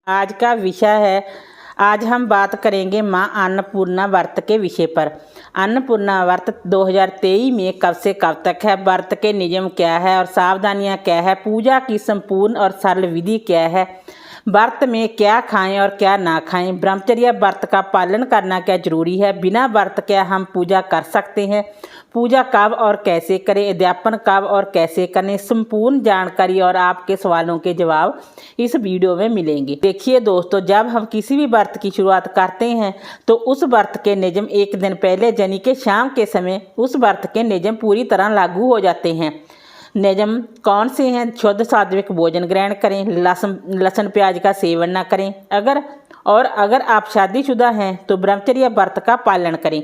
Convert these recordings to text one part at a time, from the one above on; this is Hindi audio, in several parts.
आज का विषय है। आज हम बात करेंगे माँ अन्नपूर्णा व्रत के विषय पर। अन्नपूर्णा व्रत 2023 में कब से कब तक है, व्रत के नियम क्या है और सावधानियाँ क्या है, पूजा की संपूर्ण और सरल विधि क्या है, व्रत में क्या खाएं और क्या ना खाएं, ब्रह्मचर्य व्रत का पालन करना क्या जरूरी है, बिना व्रत क्या हम पूजा कर सकते हैं, पूजा कब और कैसे करें, अध्यापन कब और कैसे करें, संपूर्ण जानकारी और आपके सवालों के जवाब इस वीडियो में मिलेंगे। देखिए दोस्तों, जब हम किसी भी व्रत की शुरुआत करते हैं तो उस व्रत के नियम एक दिन पहले यानी कि शाम के समय उस व्रत के नियम पूरी तरह लागू हो जाते हैं। नियम कौन से हैं? शुद्ध सात्विक भोजन ग्रहण करें, लहसुन प्याज का सेवन न करें। अगर आप शादीशुदा हैं तो ब्रह्मचर्य व्रत का पालन करें।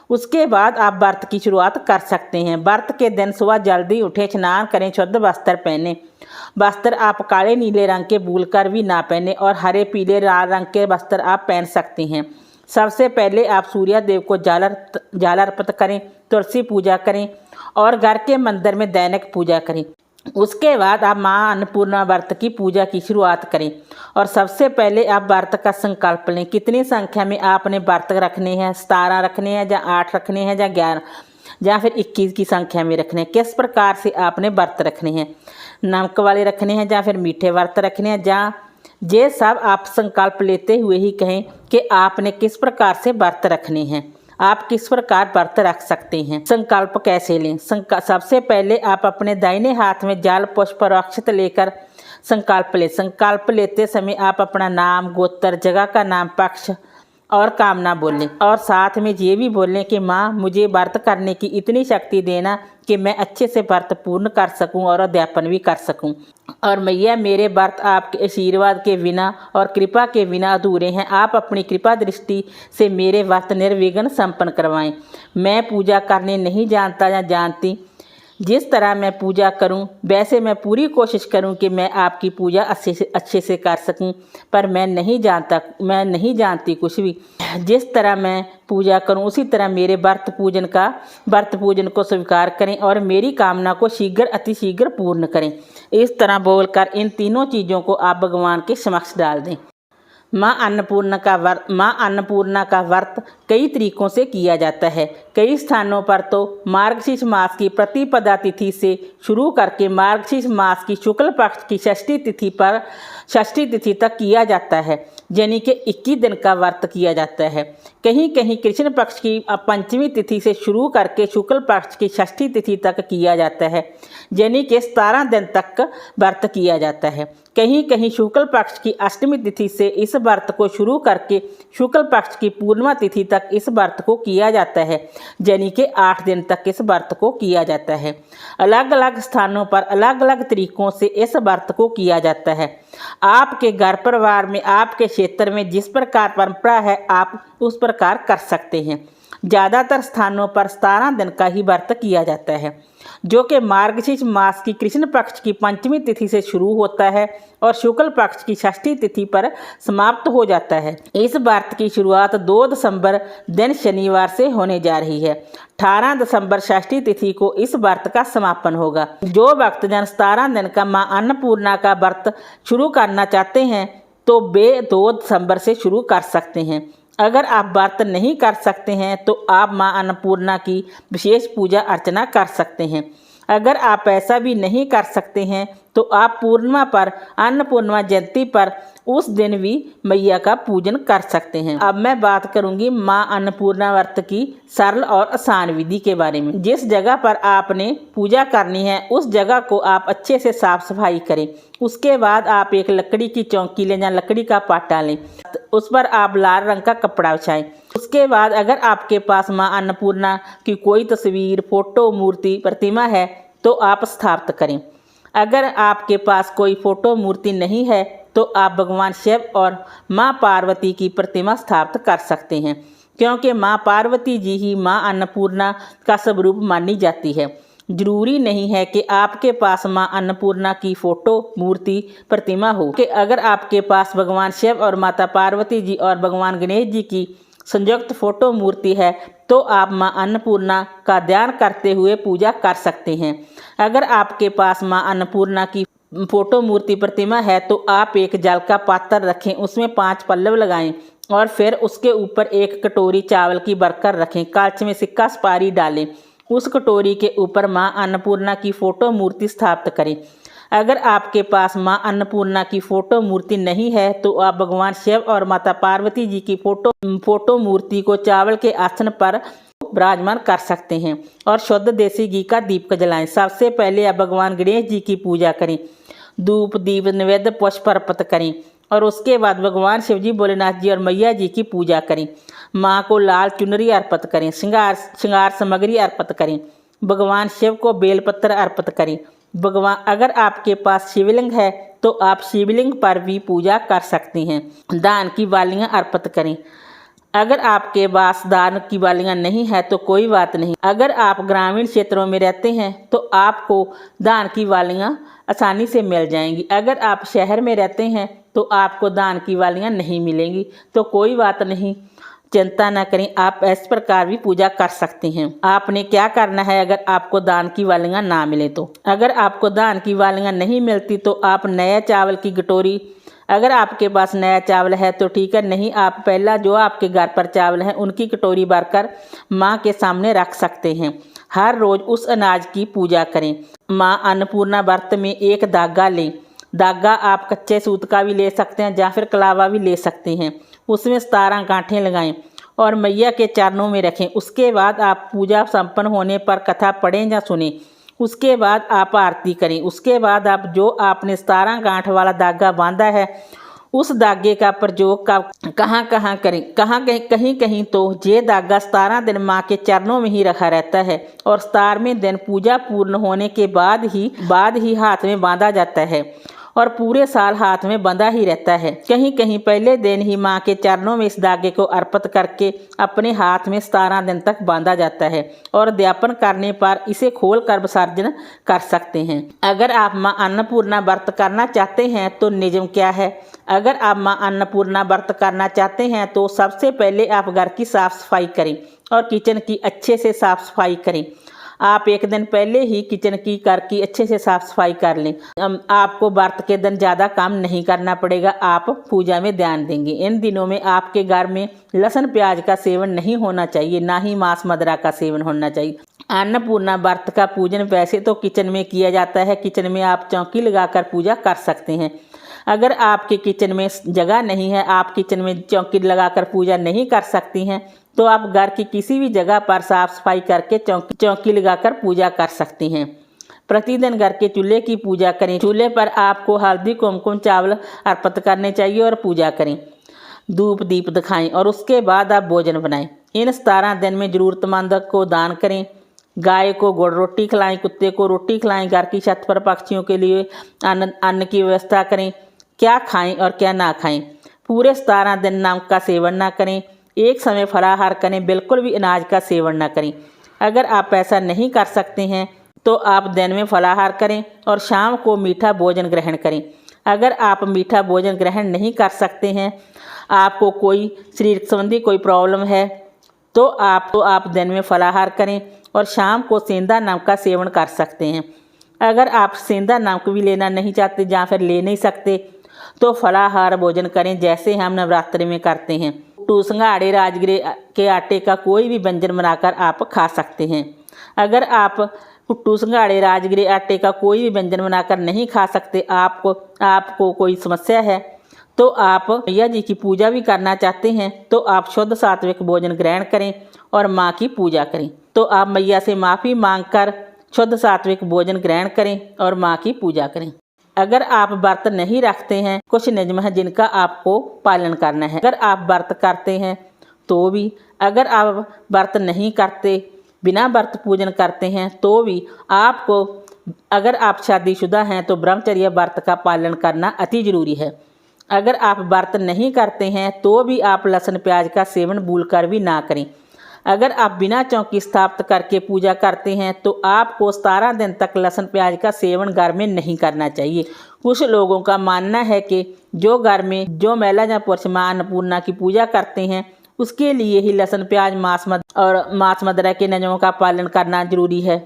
उसके बाद आप व्रत की शुरुआत कर सकते हैं। व्रत के दिन सुबह जल्दी उठे, स्नान करें, शुद्ध वस्त्र पहने। वस्त्र आप काले नीले रंग के भूल कर भी ना पहने और हरे पीले लाल रंग के वस्त्र आप पहन सकते हैं। सबसे पहले आप सूर्य देव को जल अर्पित करें, तुलसी पूजा करें और घर के मंदिर में दैनिक पूजा करें। उसके बाद आप माँ अन्नपूर्णा व्रत की पूजा की शुरुआत करें और सबसे पहले आप व्रत का संकल्प लें। कितनी संख्या में आपने व्रत रखने हैं? 17 रखने हैं या 8 रखने हैं या 11 या फिर 21 की संख्या में रखने हैं? किस प्रकार से आपने व्रत रखने हैं? नमक वाले रखने हैं या फिर मीठे व्रत रखने हैं? या ये सब आप संकल्प लेते हुए ही कहें कि आपने किस प्रकार से व्रत रखने हैं, आप किस प्रकार व्रत रख सकते हैं। संकल्प कैसे लें? सबसे पहले आप अपने दाहिने हाथ में जल पुष्प और अक्षत लेकर संकल्प लें। संकल्प लेते समय आप अपना नाम, गोत्र, जगह का नाम, पक्ष और कामना बोलें और साथ में ये भी बोलें कि माँ मुझे व्रत करने की इतनी शक्ति देना कि मैं अच्छे से व्रत पूर्ण कर सकूं और अध्यापन भी कर सकूं। और मैया मेरे व्रत आपके आशीर्वाद के बिना और कृपा के बिना अधूरे हैं। आप अपनी कृपा दृष्टि से मेरे व्रत निर्विघ्न संपन्न करवाएं। मैं पूजा करने नहीं जानता या जानती, जिस तरह मैं पूजा करूं वैसे मैं पूरी कोशिश करूं कि मैं आपकी पूजा अच्छे से कर सकूं, पर मैं नहीं जानती कुछ भी। जिस तरह मैं पूजा करूं उसी तरह मेरे व्रत पूजन को स्वीकार करें और मेरी कामना को अतिशीघ्र पूर्ण करें। इस तरह बोलकर इन तीनों चीज़ों को आप भगवान के समक्ष डाल दें। माँ अन्नपूर्णा का व्रत कई तरीकों से किया जाता है। कई स्थानों पर तो मार्गशीर्ष मास की प्रतिपदा तिथि से शुरू करके मार्गशीर्ष मास की शुक्ल पक्ष की षष्ठी तिथि तक किया जाता है, यानी कि 21 दिन का व्रत किया जाता है। कहीं कहीं कृष्ण पक्ष की पंचमी तिथि से शुरू करके शुक्ल पक्ष की षष्ठी तिथि तक किया जाता है, यानी कि 17 दिन तक व्रत किया जाता है। कहीं कहीं शुक्ल पक्ष की अष्टमी तिथि से इस व्रत को शुरू करके शुक्ल पक्ष की पूर्णिमा तिथि तक इस व्रत को किया जाता है, यानी कि 8 दिन तक इस व्रत को किया जाता है। अलग अलग स्थानों पर अलग अलग तरीकों से इस व्रत को किया जाता है। आपके घर परिवार में, आपके क्षेत्र में जिस प्रकार परंपरा है आप उस प्रकार कर सकते हैं। ज़्यादातर स्थानों पर 17 दिन का ही व्रत किया जाता है, जो कि मार्गशीर्ष मास की कृष्ण पक्ष की पंचमी तिथि से शुरू होता है और शुक्ल पक्ष की षष्ठी तिथि पर समाप्त हो जाता है। इस व्रत की शुरुआत 2 दिसंबर दिन शनिवार से होने जा रही है। 18 दिसंबर षष्ठी तिथि को इस व्रत का समापन होगा। जो भक्तजन 17 दिन का माँ अन्नपूर्णा का व्रत शुरू करना चाहते हैं तो वे 2 दिसंबर से शुरू कर सकते हैं। अगर आप व्रत नहीं कर सकते हैं तो आप माँ अन्नपूर्णा की विशेष पूजा अर्चना कर सकते हैं। अगर आप ऐसा भी नहीं कर सकते हैं तो आप पूर्णिमा पर, अन्नपूर्णा जयंती पर उस दिन भी मैया का पूजन कर सकते हैं। अब मैं बात करूंगी माँ अन्नपूर्णा व्रत की सरल और आसान विधि के बारे में। जिस जगह पर आपने पूजा करनी है उस जगह को आप अच्छे से साफ सफाई करें। उसके बाद आप एक लकड़ी की चौकी लें या लकड़ी का पाटा लें, उस पर आप लाल रंग का कपड़ा बिछाएं। उसके बाद अगर आपके पास माँ अन्नपूर्णा की कोई तस्वीर, फोटो, मूर्ति, प्रतिमा है तो आप स्थापित करें। अगर आपके पास कोई फोटो, मूर्ति नहीं है तो आप भगवान शिव और माँ पार्वती की प्रतिमा स्थापित कर सकते हैं, क्योंकि माँ पार्वती जी ही माँ अन्नपूर्णा का स्वरूप मानी जाती है। जरूरी नहीं है कि आपके पास माँ अन्नपूर्णा की फोटो, मूर्ति, प्रतिमा हो। कि अगर आपके पास भगवान शिव और माता पार्वती जी और भगवान गणेश जी की संयुक्त फोटो मूर्ति है तो आप माँ अन्नपूर्णा का ध्यान करते हुए पूजा कर सकते हैं। अगर आपके पास माँ अन्नपूर्णा की फोटो मूर्ति प्रतिमा है तो आप एक जल का पात्र रखें, उसमें 5 पल्लव लगाएं और फिर उसके ऊपर एक कटोरी चावल की भरकर रखें। कलश में सिक्का सुपारी डालें। उस कटोरी के ऊपर माँ अन्नपूर्णा की फोटो मूर्ति स्थापित करें। अगर आपके पास माँ अन्नपूर्णा की फोटो मूर्ति नहीं है तो आप भगवान शिव और माता पार्वती जी की फोटो मूर्ति को चावल के आसन पर विराजमान कर सकते हैं और शुद्ध देसी घी का दीपक जलाएं। सबसे पहले आप भगवान गणेश जी की पूजा करें, धूप दीप नैवेद्य पुष्प अर्पित करें और उसके बाद भगवान शिव जी, भोलेनाथ जी और मैया जी की पूजा करें। माँ को लाल चुनरी अर्पित करें, श्रृंगार सामग्री अर्पित करें। भगवान शिव को बेलपत्र अर्पित करें। अगर आपके पास शिवलिंग है तो आप शिवलिंग पर भी पूजा कर सकते हैं। दान की बालियाँ अर्पित करें। अगर आपके पास दान की बालियाँ नहीं है तो कोई बात नहीं। अगर आप ग्रामीण क्षेत्रों में रहते हैं तो आपको दान की बालियाँ आसानी से मिल जाएंगी। अगर आप शहर में रहते हैं तो आपको दान की बालियाँ नहीं मिलेंगी, तो कोई बात नहीं, चिंता न करें, आप इस प्रकार भी पूजा कर सकते हैं। आपने क्या करना है अगर आपको दान की बालियाँ ना मिले तो? अगर आपको दान की बालियाँ नहीं मिलती तो आप नया चावल की कटोरी, अगर आपके पास नया चावल है तो ठीक है, नहीं आप पहला जो आपके घर पर चावल है उनकी कटोरी भरकर माँ के सामने रख सकते हैं। हर रोज़ उस अनाज की पूजा करें। माँ अन्नपूर्णा व्रत में एक धागा लें। धागा आप कच्चे सूत का भी ले सकते हैं या फिर कलावा भी ले सकते हैं। उसमें 17 गांठें लगाएं और मैया के चरणों में रखें। उसके बाद आप पूजा संपन्न होने पर कथा पढ़ें या सुनें। उसके बाद आप आरती करें। उसके बाद आप जो आपने 17 गांठ वाला धागा बांधा है उस धागे का प्रयोग कहाँ कहाँ करें। कहीं कहीं तो ये धागा 17 दिन माँ के चरणों में ही रखा रहता है और 17वें दिन पूजा पूर्ण होने के बाद ही हाथ में बांधा जाता है और पूरे साल हाथ में बंधा ही रहता है। कहीं कहीं पहले दिन ही माँ के चरणों में इस धागे को अर्पित करके अपने हाथ में 17 दिन तक बांधा जाता है और अध्यापन करने पर इसे खोल कर विसर्जन कर सकते हैं। अगर आप माँ अन्नपूर्णा व्रत करना चाहते हैं तो नियम क्या है? अगर आप माँ अन्नपूर्णा व्रत करना चाहते हैं तो सबसे पहले आप घर की साफ सफाई करें और किचन की अच्छे से साफ सफाई करें। आप एक दिन पहले ही किचन की घर की अच्छे से साफ सफाई कर लें। आपको व्रत के दिन ज़्यादा काम नहीं करना पड़ेगा, आप पूजा में ध्यान देंगे। इन दिनों में आपके घर में लहसुन प्याज का सेवन नहीं होना चाहिए, ना ही मांस मदिरा का सेवन होना चाहिए। अन्नपूर्णा व्रत का पूजन वैसे तो किचन में किया जाता है। किचन में आप चौकी लगाकर पूजा कर सकते हैं। अगर आपके किचन में जगह नहीं है, आप किचन में चौकी लगाकर पूजा नहीं कर सकती हैं, तो आप घर की किसी भी जगह पर साफ सफाई करके चौकी लगाकर पूजा कर सकती हैं। प्रतिदिन घर के चूल्हे की पूजा करें। चूल्हे पर आपको हल्दी कुमकुम चावल अर्पित करने चाहिए और पूजा करें। धूप दीप दिखाएं और उसके बाद आप भोजन बनाएं। इन 17 दिन में ज़रूरतमंद को दान करें। गाय को गुड़ रोटी खिलाएं, कुत्ते को रोटी खिलाएं। घर की छत पर पक्षियों के लिए अन्न की व्यवस्था करें। क्या खाएं और क्या ना खाएं। पूरे 17 दिन नमक का सेवन ना करें। एक समय फलाहार करें, बिल्कुल भी अनाज का सेवन ना करें। अगर आप ऐसा नहीं कर सकते हैं तो आप दिन में फलाहार करें और शाम को मीठा भोजन ग्रहण करें। अगर आप मीठा भोजन ग्रहण नहीं कर सकते हैं, आपको कोई शरीर संबंधी कोई प्रॉब्लम है तो आप दिन में फलाहार करें और शाम को सेंधा नमक का सेवन कर सकते हैं। अगर आप सेंधा नमक भी लेना नहीं चाहते या फिर ले नहीं सकते तो फलाहार भोजन करें जैसे हम नवरात्रि में करते हैं। पुट्टू सिंघाड़े राजगिरे के आटे का कोई भी व्यंजन बनाकर आप खा सकते हैं। अगर आप पुट्टू सिंघाड़े राजगिरे आटे का कोई भी व्यंजन बनाकर नहीं खा सकते, आपको कोई समस्या है तो आप मैया जी की पूजा भी करना चाहते हैं तो आप शुद्ध सात्विक भोजन ग्रहण करें और माँ की पूजा करें। तो आप मैया से माफ़ी मांगकर शुद्ध सात्विक भोजन ग्रहण करें और माँ की पूजा करें। अगर आप व्रत नहीं रखते हैं, कुछ नियम है जिनका आपको पालन करना है। अगर आप व्रत करते हैं तो भी, अगर आप व्रत नहीं करते, बिना व्रत पूजन करते हैं तो भी आपको, अगर आप शादीशुदा हैं तो ब्रह्मचर्य व्रत का पालन करना अति जरूरी है। अगर आप व्रत नहीं करते हैं तो भी आप लहसुन प्याज का सेवन भूलकर भी ना करें। अगर आप बिना चौकी स्थापित करके पूजा करते हैं तो आपको 17 दिन तक लहसुन प्याज का सेवन घर में नहीं करना चाहिए। कुछ लोगों का मानना है कि जो घर में जो महिला या पुरुष माँ अन्नपूर्णा की पूजा करते हैं उसके लिए ही लहसुन प्याज मांस मदिरा के नियमों का पालन करना जरूरी है।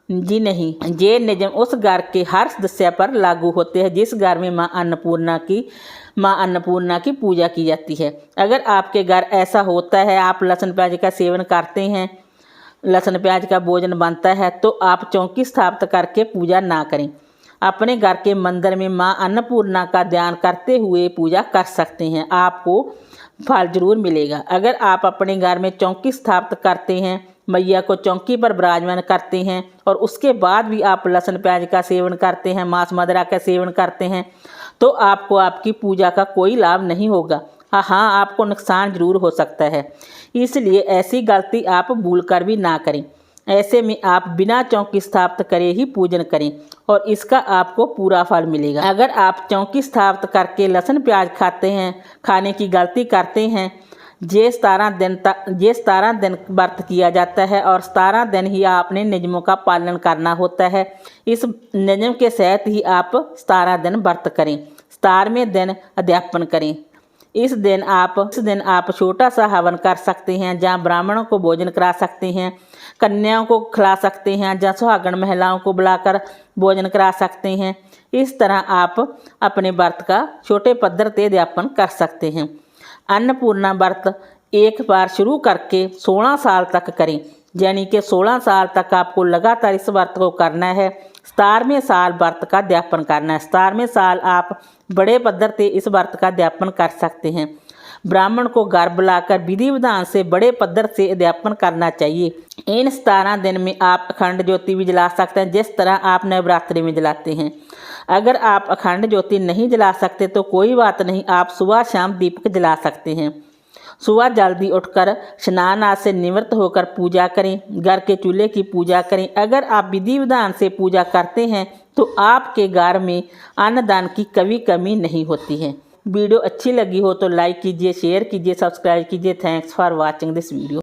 जी नहीं, ये नियम उस घर के हर सदस्य पर लागू होते हैं जिस घर में माँ अन्नपूर्णा की पूजा की जाती है। अगर आपके घर ऐसा होता है, आप लहसुन प्याज का सेवन करते हैं, लहसुन प्याज का भोजन बनता है, तो आप चौकी स्थापित करके पूजा ना करें। अपने घर के मंदिर में माँ अन्नपूर्णा का ध्यान करते हुए पूजा कर सकते हैं, आपको फल जरूर मिलेगा। अगर आप अपने घर में चौकी स्थापित करते हैं, मैया को चौकी पर विराजमान करते हैं और उसके बाद भी आप लहसुन प्याज का सेवन करते हैं, मांस मदिरा का सेवन करते हैं, तो आपको आपकी पूजा का कोई लाभ नहीं होगा। हाँ, आपको नुकसान जरूर हो सकता है, इसलिए ऐसी गलती आप भूल कर भी ना करें। ऐसे में आप बिना चौकी स्थापित करे ही पूजन करें और इसका आपको पूरा फल मिलेगा। अगर आप चौकी स्थापित करके लहसुन प्याज खाने की गलती करते हैं, ये 17 दिन व्रत किया जाता है और 17 दिन ही आपने नियमों का पालन करना होता है। इस नियम के तहत ही आप 17 दिन व्रत करें। 17वें दिन अध्यापन करें। इस दिन आप छोटा सा हवन कर सकते हैं, जहाँ ब्राह्मणों को भोजन करा सकते हैं, कन्याओं को खिला सकते हैं, जहाँ सुहागन महिलाओं को बुलाकर भोजन करा सकते हैं। इस तरह आप अपने व्रत का छोटे पद्धर से अध्यापन कर सकते हैं। अन्नपूर्णा व्रत एक बार शुरू करके 16 साल तक करें, यानी कि 16 साल तक आपको लगातार इस व्रत को करना है। 17वें साल व्रत का अध्यापन करना है। 17वें साल आप बड़े पद्धर से इस व्रत का अध्यापन कर सकते हैं। ब्राह्मण को घर बुलाकर विधि विधान से बड़े पद्धर से अध्यापन करना चाहिए। इन 17 दिन में आप अखंड ज्योति भी जला सकते हैं, जिस तरह आप नवरात्रि में जलाते हैं। अगर आप अखंड ज्योति नहीं जला सकते तो कोई बात नहीं, आप सुबह शाम दीपक जला सकते हैं। सुबह जल्दी उठकर स्नान आदि से निवृत्त होकर पूजा करें, घर के चूल्हे की पूजा करें। अगर आप विधि विधान से पूजा करते हैं तो आपके घर में अन्नदान की कभी कमी नहीं होती है। वीडियो अच्छी लगी हो तो लाइक कीजिए, शेयर कीजिए, सब्सक्राइब कीजिए। Thanks for watching this video.